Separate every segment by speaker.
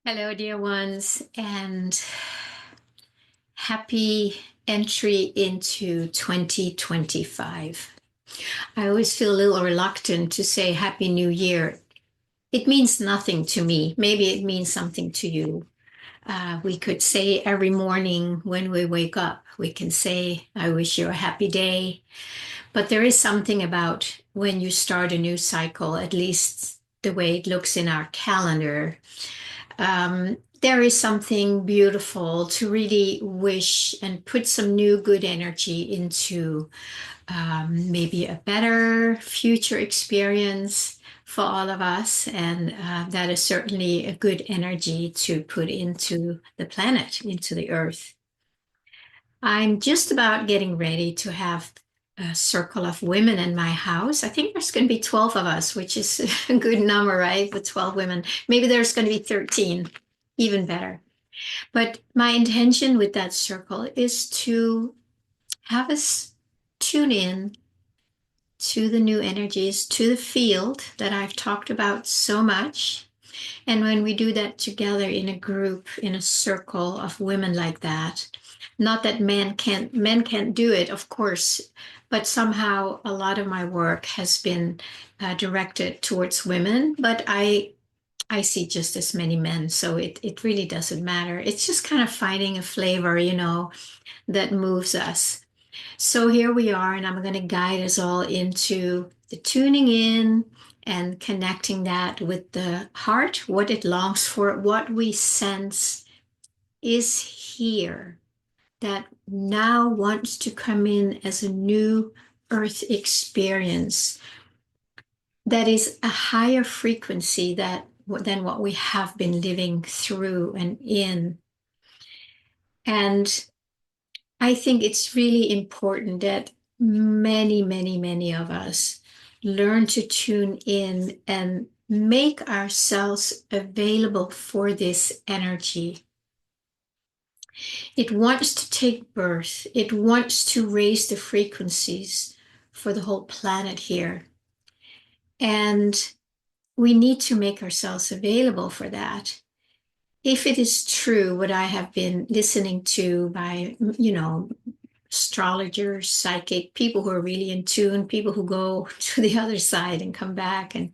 Speaker 1: Hello, dear ones, and happy entry into 2025. I always feel a little reluctant to say Happy New Year. It means nothing to me. Maybe it means something to you. We could say every morning when we wake up, we can say, I wish you a happy day. But there is something about when you start a new cycle, at least the way it looks in our calendar. There is something beautiful to really wish and put some new good energy into maybe a better future experience for all of us. And that is certainly a good energy to put into the planet, into the earth. I'm just about getting ready to have a circle of women in my house. I think there's going to be 12 of us, which is a good number, right? The 12 women. Maybe there's going to be 13, even better. But my intention with that circle is to have us tune in to the new energies, to the field that I've talked about so much. And when we do that together in a group, in a circle of women like that, not that men can't do it, of course, but somehow a lot of my work has been directed towards women, but I see just as many men, so it really doesn't matter. It's just kind of finding a flavor, that moves us. So here we are, and I'm going to guide us all into the tuning in and connecting that with the heart, what it longs for, what we sense is here that now wants to come in as a new earth experience that is a higher frequency than what we have been living through and in. And I think it's really important that many, many, many of us learn to tune in and make ourselves available for this energy. It wants to take birth. It wants to raise the frequencies for the whole planet here. And we need to make ourselves available for that. If it is true what I have been listening to by, astrologers, psychic, people who are really in tune, people who go to the other side and come back. And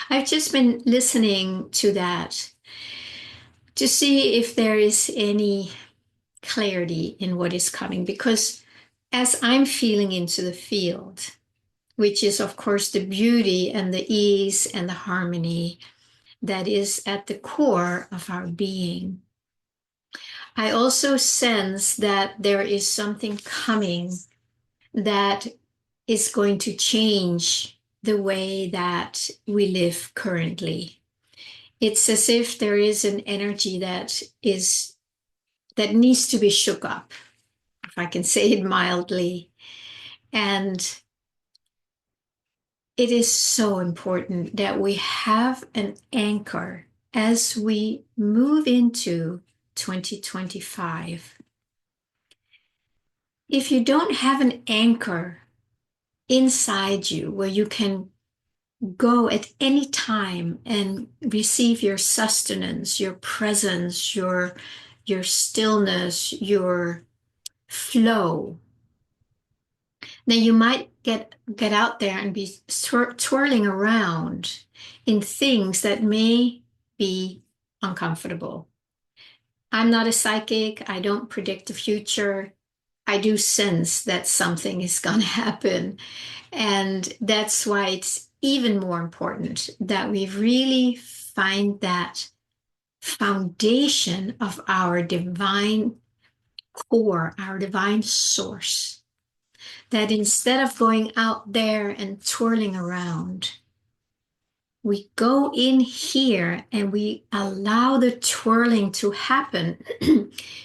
Speaker 1: I've just been listening to that to see if there is any clarity in what is coming. Because as I'm feeling into the field, which is, of course, the beauty and the ease and the harmony that is at the core of our being, I also sense that there is something coming that is going to change the way that we live currently. It's as if there is an energy that needs to be shook up, if I can say it mildly. And it is so important that we have an anchor as we move into 2025. If you don't have an anchor inside you where you can go at any time and receive your sustenance, your presence, your stillness, your flow, then you might get out there and be twirling around in things that may be uncomfortable. I'm not a psychic. I don't predict the future. I do sense that something is going to happen. And that's why it's even more important that we really find that foundation of our divine core, our divine source. That instead of going out there and twirling around, we go in here and we allow the twirling to happen.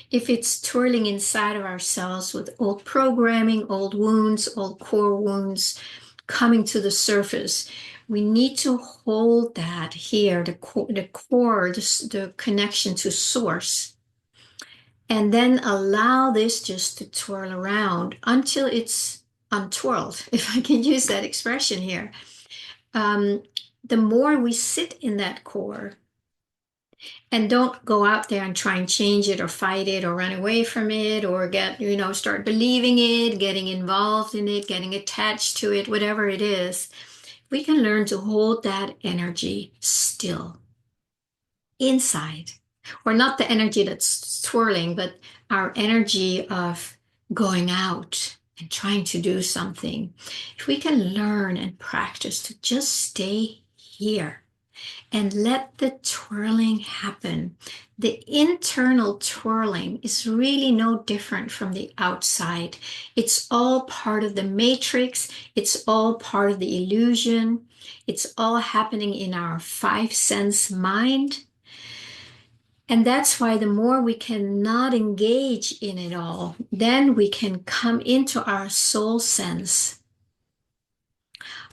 Speaker 1: If it's twirling inside of ourselves with old programming, old wounds, old core wounds coming to the surface, we need to hold that here, the core, the connection to source, and then allow this just to twirl around until it's untwirled, if I can use that expression here. The more we sit in that core, And don't go out there and try and change it or fight it or run away from it or start believing it, getting involved in it, getting attached to it, whatever it is. We can learn to hold that energy still inside, or not the energy that's swirling, but our energy of going out and trying to do something. If we can learn and practice to just stay here and let the twirling happen. The internal twirling is really no different from the outside. It's all part of the matrix. It's all part of the illusion. It's all happening in our five sense mind. And that's why the more we can not engage in it all, then we can come into our soul sense,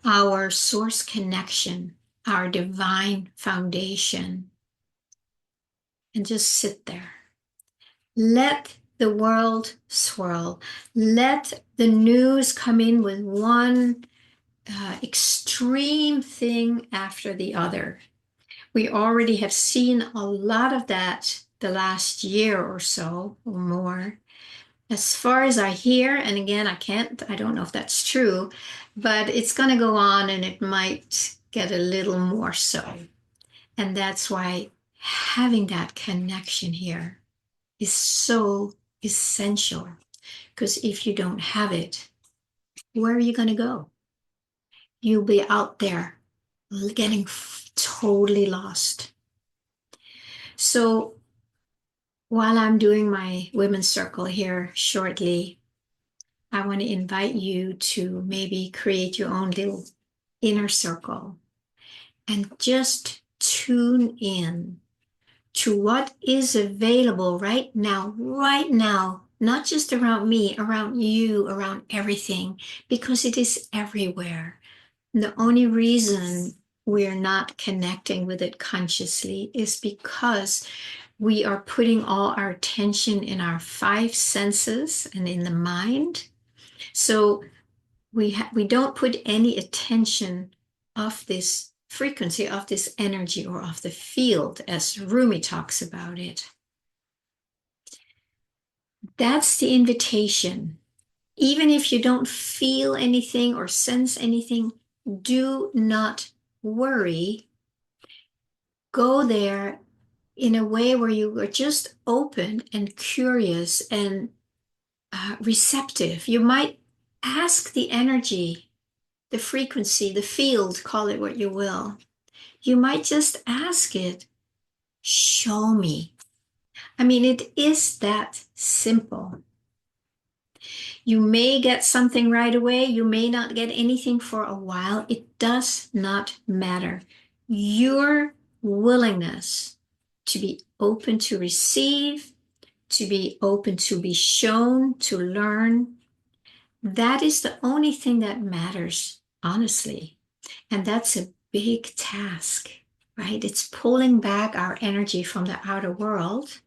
Speaker 1: our source connection, our divine foundation, and just sit there. Let the world swirl. Let the news come in with one extreme thing after the other. We already have seen a lot of that the last year or so or more. As far as I hear, and again, I don't know if that's true, but it's going to go on and it might get a little more so. And that's why having that connection here is so essential. Because if you don't have it, where are you going to go? You'll be out there getting totally lost. So while I'm doing my women's circle here shortly, I want to invite you to maybe create your own little inner circle and just tune in to what is available right now, not just around me, around you, around everything, because it is everywhere. And the only reason we're not connecting with it consciously is because we are putting all our attention in our five senses and in the mind. So we don't put any attention of this frequency, of this energy, or of the field, as Rumi talks about it. That's the invitation. Even if you don't feel anything or sense anything, do not worry. Go there in a way where you are just open and curious and receptive. You might ask the energy, the frequency, the field, call it what you will. You might just ask it, show me. I mean, it is that simple. You may get something right away. You may not get anything for a while. It does not matter. Your willingness to be open to receive, to be open to be shown, to learn, that is the only thing that matters, honestly. And that's a big task, right? It's pulling back our energy from the outer world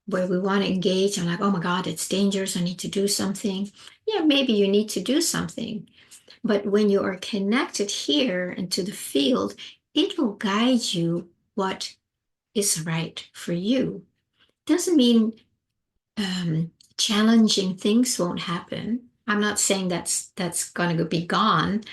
Speaker 1: where we want to engage and like, oh my God, it's dangerous. I need to do something. Yeah, maybe you need to do something. But when you are connected here into the field, it will guide you what is right for you. Doesn't mean challenging things won't happen. I'm not saying that's going to be gone,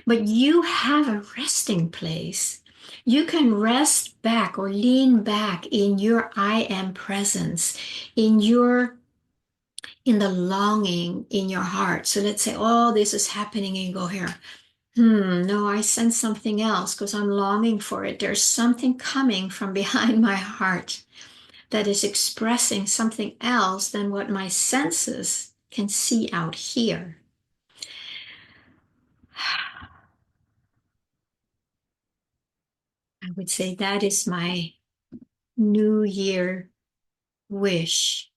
Speaker 1: but you have a resting place. You can rest back or lean back in your I am presence, in the longing in your heart. So let's say, oh, this is happening, and you go here. No, I sense something else because I'm longing for it. There's something coming from behind my heart that is expressing something else than what my senses can see out here. I would say that is my New Year wish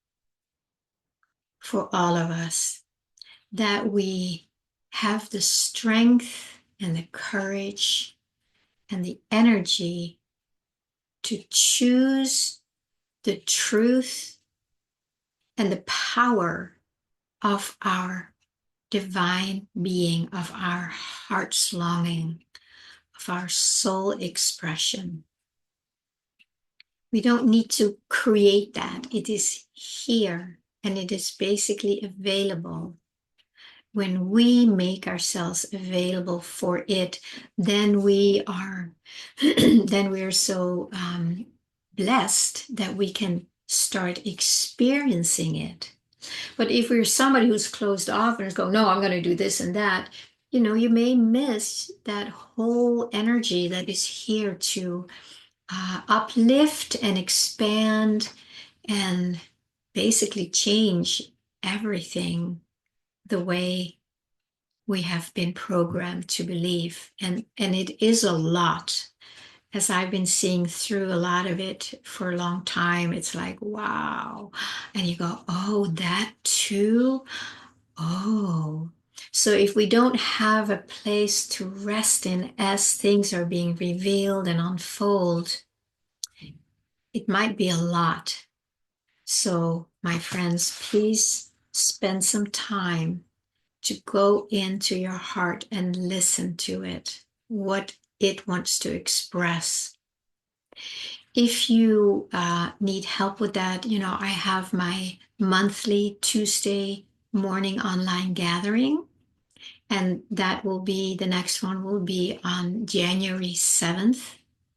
Speaker 1: for all of us, that we have the strength and the courage and the energy to choose the truth and the power of our divine being, of our heart's longing, of our soul expression. We don't need to create that. It is here and it is basically available. When we make ourselves available for it, then we are then we are so blessed that we can start experiencing it. But if we're somebody who's closed off and is going, no, I'm going to do this and that, you may miss that whole energy that is here to uplift and expand and basically change everything the way we have been programmed to believe. And it is a lot. As I've been seeing through a lot of it for a long time, it's like, wow. And you go, oh, that too? Oh. So if we don't have a place to rest in as things are being revealed and unfold, it might be a lot. So, my friends, please spend some time to go into your heart and listen to it, what it wants to express. If you need help with that, I have my monthly Tuesday morning online gathering, and the next one will be on January 7th.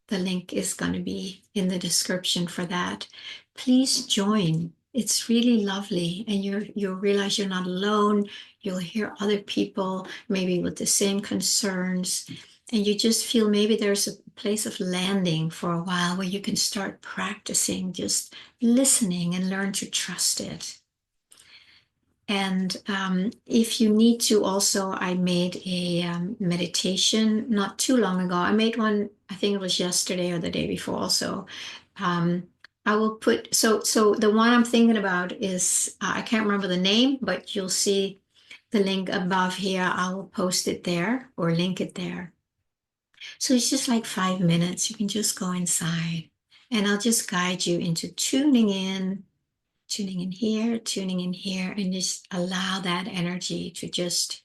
Speaker 1: The link is going to be in the description for that. Please join. It's really lovely, and you'll realize you're not alone. You'll hear other people maybe with the same concerns, and you just feel maybe there's a place of landing for a while where you can start practicing just listening and learn to trust it. And if you need to also, I made a meditation not too long ago. I made one, I think it was yesterday or the day before also. I will put, so the one I'm thinking about is, I can't remember the name, but you'll see the link above here. I will post it there or link it there. So it's just like 5 minutes. You can just go inside and I'll just guide you into tuning in here, and just allow that energy to just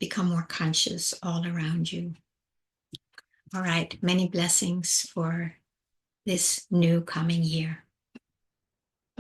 Speaker 1: become more conscious all around you. All right, many blessings for this new coming year.